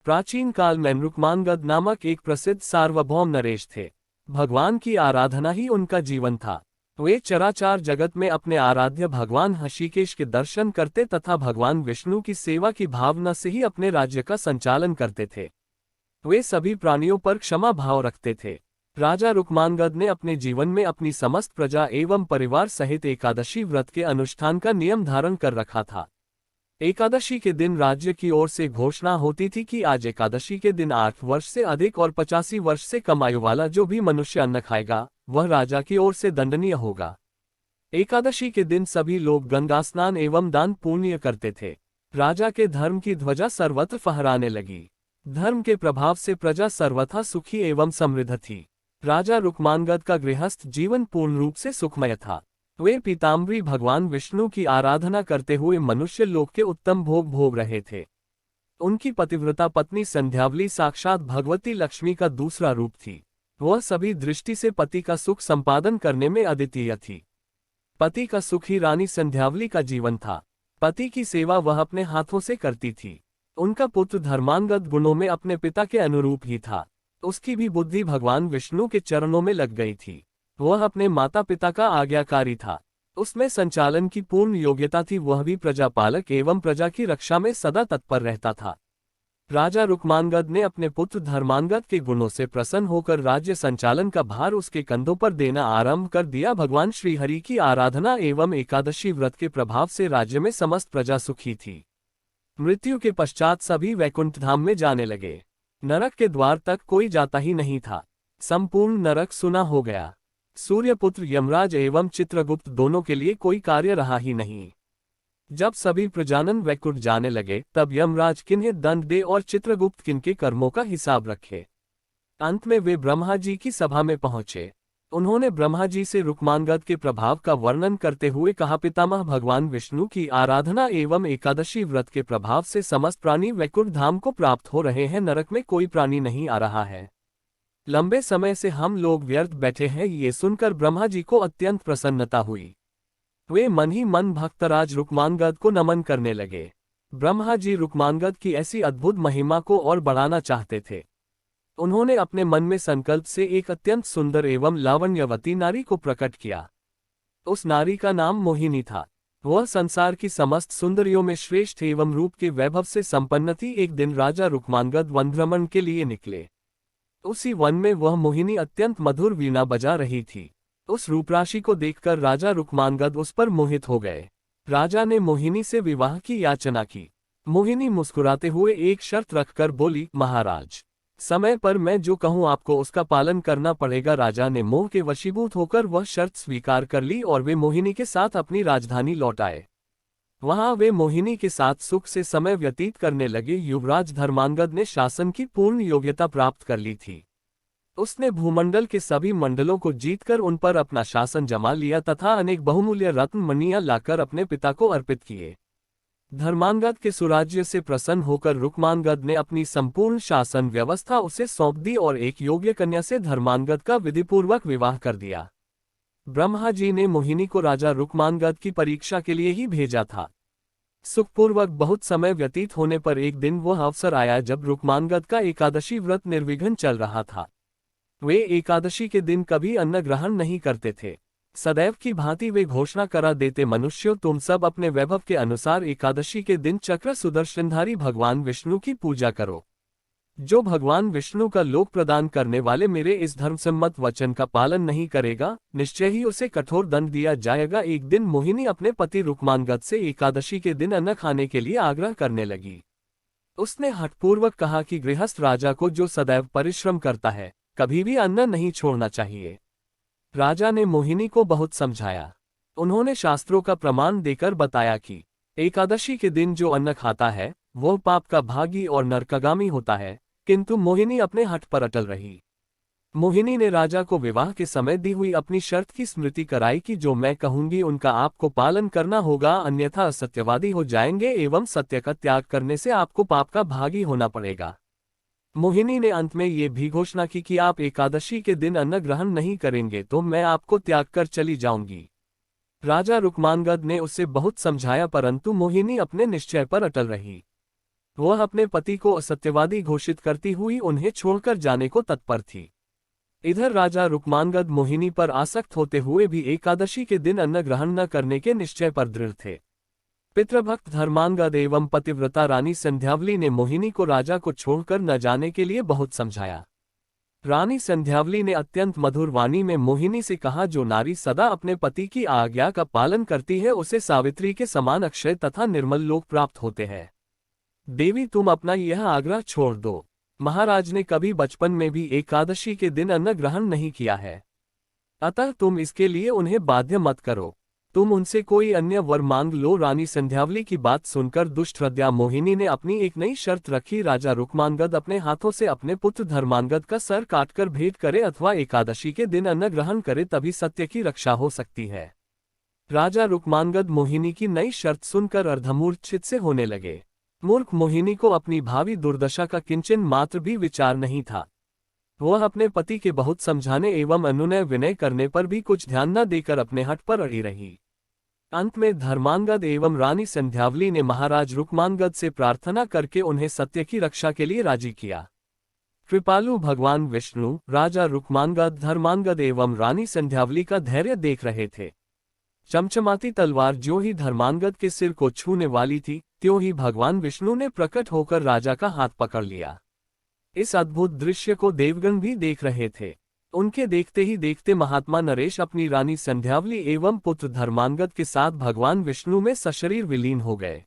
प्राचीन काल में रुक्मांगद नामक एक प्रसिद्ध सार्वभौम नरेश थे। भगवान की आराधना ही उनका जीवन था। वे चराचार जगत में अपने आराध्य भगवान हषिकेश के दर्शन करते तथा भगवान विष्णु की सेवा की भावना से ही अपने राज्य का संचालन करते थे। वे सभी प्राणियों पर क्षमा भाव रखते थे। राजा रुक्मांगद ने अपने जीवन में अपनी समस्त प्रजा एवं परिवार सहित एकादशी व्रत के अनुष्ठान का नियम धारण कर रखा था। एकादशी के दिन राज्य की ओर से घोषणा होती थी कि आज एकादशी के दिन 8 वर्ष से अधिक और 85 वर्ष से कम आयु वाला जो भी मनुष्य अन्न खाएगा वह राजा की ओर से दंडनीय होगा। एकादशी के दिन सभी लोग गंगा स्नान एवं दान पुण्य करते थे। राजा के धर्म की ध्वजा सर्वत्र फहराने लगी। धर्म के प्रभाव से प्रजा सर्वथा सुखी एवं समृद्ध थी। राजा रुक्मांगद का गृहस्थ जीवन पूर्ण रूप से सुखमय था। वे पीताम्बरी भगवान विष्णु की आराधना करते हुए मनुष्य लोक के उत्तम भोग भोग रहे थे। उनकी पतिव्रता पत्नी संध्यावली साक्षात भगवती लक्ष्मी का दूसरा रूप थी। वह सभी दृष्टि से पति का सुख संपादन करने में अद्वितीय थी। पति का सुख ही रानी संध्यावली का जीवन था। पति की सेवा वह अपने हाथों से करती थी। उनका पुत्र धर्मांगद गुणों में अपने पिता के अनुरूप ही था। उसकी भी बुद्धि भगवान विष्णु के चरणों में लग गई थी। वह अपने माता पिता का आज्ञाकारी था। उसमें संचालन की पूर्ण योग्यता थी। वह भी प्रजापालक एवं प्रजा की रक्षा में सदा तत्पर रहता था। राजा रुक्मांगद ने अपने पुत्र धर्मांगद के गुणों से प्रसन्न होकर राज्य संचालन का भार उसके कंधों पर देना आरंभ कर दिया। भगवान श्रीहरि की आराधना एवं एकादशी व्रत के प्रभाव से राज्य में समस्त प्रजा सुखी थी। मृत्यु के पश्चात सभी वैकुंठ धाम में जाने लगे। नरक के द्वार तक कोई जाता ही नहीं था। संपूर्ण नरक सुना हो गया। सूर्यपुत्र यमराज एवं चित्रगुप्त दोनों के लिए कोई कार्य रहा ही नहीं। जब सभी प्रजानन वैकुंठ जाने लगे तब यमराज किन्हें दंड दे और चित्रगुप्त किनके कर्मों का हिसाब रखे। अंत में वे ब्रह्मा जी की सभा में पहुंचे। उन्होंने ब्रह्मा जी से रुक्मांगद के प्रभाव का वर्णन करते हुए कहा, पितामह भगवान विष्णु की आराधना एवं एकादशी व्रत के प्रभाव से समस्त प्राणी वैकुंठ धाम को प्राप्त हो रहे हैं। नरक में कोई प्राणी नहीं आ रहा है। लंबे समय से हम लोग व्यर्थ बैठे हैं। ये सुनकर ब्रह्मा जी को अत्यंत प्रसन्नता हुई। वे मन ही मन भक्तराज रुक्मांगद को नमन करने लगे। ब्रह्मा जी रुक्मांगद की ऐसी अद्भुत महिमा को और बढ़ाना चाहते थे। उन्होंने अपने मन में संकल्प से एक अत्यंत सुंदर एवं लावण्यवती नारी को प्रकट किया। उस नारी का नाम मोहिनी था। वह संसार की समस्त सुंदरियों में श्रेष्ठ एवं रूप के वैभव से संपन्न थी। एक दिन राजा रुक्मांगद वन भ्रमण के लिए निकले। उसी वन में वह मोहिनी अत्यंत मधुर वीणा बजा रही थी। उस रूपराशि को देखकर राजा रुक्मांगद उस पर मोहित हो गए। राजा ने मोहिनी से विवाह की याचना की। मोहिनी मुस्कुराते हुए एक शर्त रखकर बोली, महाराज, समय पर मैं जो कहूँ आपको उसका पालन करना पड़ेगा। राजा ने मोह के वशीभूत होकर वह शर्त स्वीकार कर ली और वे मोहिनी के साथ अपनी राजधानी लौट आए। वहां वे मोहिनी के साथ सुख से समय व्यतीत करने लगे। युवराज धर्मांगद ने शासन की पूर्ण योग्यता प्राप्त कर ली थी। उसने भूमंडल के सभी मंडलों को जीतकर उन पर अपना शासन जमा लिया तथा अनेक बहुमूल्य रत्न मणियां लाकर अपने पिता को अर्पित किए। धर्मांगद के सुराज्य से प्रसन्न होकर रुक्मांगद ने अपनी संपूर्ण शासन व्यवस्था उसे सौंप दी और एक योग्य कन्या से धर्मांगद का विधिपूर्वक विवाह कर दिया। ब्रह्मा जी ने मोहिनी को राजा रुक्मांगद की परीक्षा के लिए ही भेजा था। सुखपूर्वक बहुत समय व्यतीत होने पर एक दिन वह अवसर आया जब रुक्मांगद का एकादशी व्रत निर्विघ्न चल रहा था। वे एकादशी के दिन कभी अन्न ग्रहण नहीं करते थे। सदैव की भांति वे घोषणा करा देते, मनुष्यों, तुम सब अपने वैभव के अनुसार एकादशी के दिन चक्र सुदर्शनधारी भगवान विष्णु की पूजा करो। जो भगवान विष्णु का लोक प्रदान करने वाले मेरे इस धर्मसम्मत वचन का पालन नहीं करेगा, निश्चय ही उसे कठोर दंड दिया जाएगा। एक दिन मोहिनी अपने पति रुक्मांगद से एकादशी के दिन अन्न खाने के लिए आग्रह करने लगी। उसने हठपूर्वक कहा कि गृहस्थ राजा को जो सदैव परिश्रम करता है, कभी भी अन्न नहीं छोड़ना चाहिए। राजा ने मोहिनी को बहुत समझाया। उन्होंने शास्त्रों का प्रमाण देकर बताया कि एकादशी के दिन जो अन्न खाता है वह पाप का भागी और नरकागामी होता है, किंतु मोहिनी अपने हठ पर अटल रही। मोहिनी ने राजा को विवाह के समय दी हुई अपनी शर्त की स्मृति कराई कि जो मैं कहूंगी उनका आपको पालन करना होगा, अन्यथा असत्यवादी हो जाएंगे एवं सत्य का त्याग करने से आपको पाप का भागी होना पड़ेगा। मोहिनी ने अंत में ये भी घोषणा की कि आप एकादशी के दिन अन्न ग्रहण नहीं करेंगे तो मैं आपको त्याग कर चली जाऊंगी। राजा रुक्मांगद ने उसे बहुत समझाया परंतु मोहिनी अपने निश्चय पर अटल रही। वह अपने पति को असत्यवादी घोषित करती हुई उन्हें छोड़कर जाने को तत्पर थी। इधर राजा रुक्मांगद मोहिनी पर आसक्त होते हुए भी एकादशी के दिन अन्न ग्रहण न करने के निश्चय पर दृढ़ थे। पितृभक्त धर्मांगद एवं पतिव्रता रानी संध्यावली ने मोहिनी को राजा को छोड़कर न जाने के लिए बहुत समझाया। रानी संध्यावली ने अत्यंत मधुर वाणी में मोहिनी से कहा, जो नारी सदा अपने पति की आज्ञा का पालन करती है उसे सावित्री के समान अक्षय तथा निर्मल लोक प्राप्त होते हैं। देवी, तुम अपना यह आग्रह छोड़ दो। महाराज ने कभी बचपन में भी एकादशी के दिन अन्न ग्रहण नहीं किया है, अतः तुम इसके लिए उन्हें बाध्य मत करो। तुम उनसे कोई अन्य वर मांग लो। रानी संध्यावली की बात सुनकर दुष्ट हृदया मोहिनी ने अपनी एक नई शर्त रखी। राजा रुक्मांगद अपने हाथों से अपने पुत्र धर्मांगद का सर काटकर भेंट करे अथवा एकादशी के दिन अन्न ग्रहण करे, तभी सत्य की रक्षा हो सकती है। राजा रुक्मांगद मोहिनी की नई शर्त सुनकर अर्धमूर्छित से होने लगे। मूर्ख मोहिनी को अपनी भावी दुर्दशा का किंचन मात्र भी विचार नहीं था। वह अपने पति के बहुत समझाने एवं अनुनय विनय करने पर भी कुछ ध्यान न देकर अपने हठ पर अड़ी रही। अंत में धर्मांगद एवं रानी संध्यावली ने महाराज रुक्मांगद से प्रार्थना करके उन्हें सत्य की रक्षा के लिए राजी किया। कृपालु भगवान विष्णु राजा रुक्मांगद, धर्मांगद एवं रानी संध्यावली का धैर्य देख रहे थे। चमचमाती तलवार जो ही धर्मांगद के सिर को छूने वाली थी, त्यों ही भगवान विष्णु ने प्रकट होकर राजा का हाथ पकड़ लिया। इस अद्भुत दृश्य को देवगण भी देख रहे थे। उनके देखते ही देखते महात्मा नरेश अपनी रानी संध्यावली एवं पुत्र धर्मांगद के साथ भगवान विष्णु में सशरीर विलीन हो गए।